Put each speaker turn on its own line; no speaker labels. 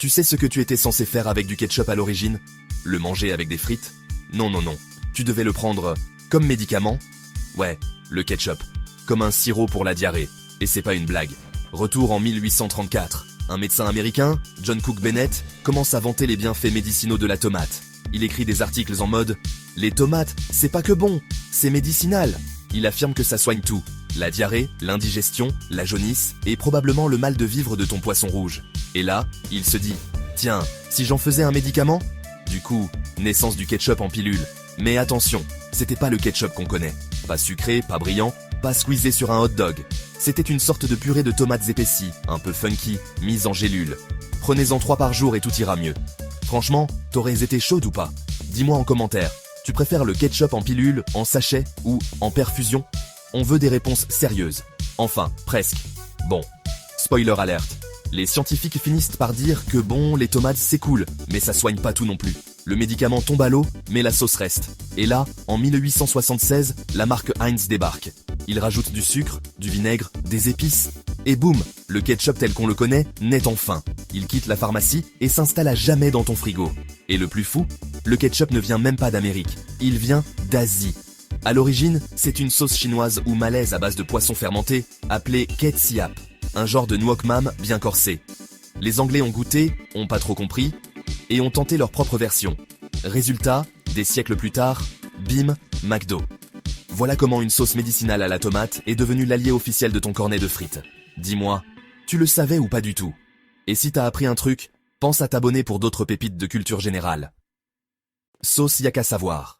Tu sais ce que tu étais censé faire avec du ketchup à l'origine? Le manger avec des frites? Non. Tu devais le prendre comme médicament? Ouais, le ketchup. Comme un sirop pour la diarrhée. Et c'est pas une blague. Retour en 1834. Un médecin américain, John Cook Bennett, commence à vanter les bienfaits médicinaux de la tomate. Il écrit des articles en mode « Les tomates, c'est pas que bon, c'est médicinal ». Il affirme que ça soigne tout. La diarrhée, l'indigestion, la jaunisse et probablement le mal de vivre de ton poisson rouge. Et là, il se dit « Tiens, si j'en faisais un médicament ?» Du coup, naissance du ketchup en pilule. Mais attention, c'était pas le ketchup qu'on connaît. Pas sucré, pas brillant, pas squeezé sur un hot dog. C'était une sorte de purée de tomates épaissie, un peu funky, mise en gélule. Prenez-en 3 par jour et tout ira mieux. Franchement, t'aurais été chaude ou pas? Dis-moi en commentaire. Tu préfères le ketchup en pilule, en sachet ou en perfusion? On veut des réponses sérieuses. Enfin, presque. Bon, spoiler alert. Les scientifiques finissent par dire que bon, les tomates c'est cool, mais ça soigne pas tout non plus. Le médicament tombe à l'eau, mais la sauce reste. Et là, en 1876, la marque Heinz débarque. Ils rajoutent du sucre, du vinaigre, des épices. Et boum, le ketchup tel qu'on le connaît naît enfin. Il quitte la pharmacie et s'installe à jamais dans ton frigo. Et le plus fou, le ketchup ne vient même pas d'Amérique. Il vient d'Asie. À l'origine, c'est une sauce chinoise ou malaise à base de poisson fermenté, appelée ketchup, un genre de nuoc mam bien corsé. Les Anglais ont goûté, ont pas trop compris, et ont tenté leur propre version. Résultat, des siècles plus tard, bim, McDo. Voilà comment une sauce médicinale à la tomate est devenue l'allié officiel de ton cornet de frites. Dis-moi, tu le savais ou pas du tout? Et si t'as appris un truc, pense à t'abonner pour d'autres pépites de culture générale. Sauce y'a qu'à savoir.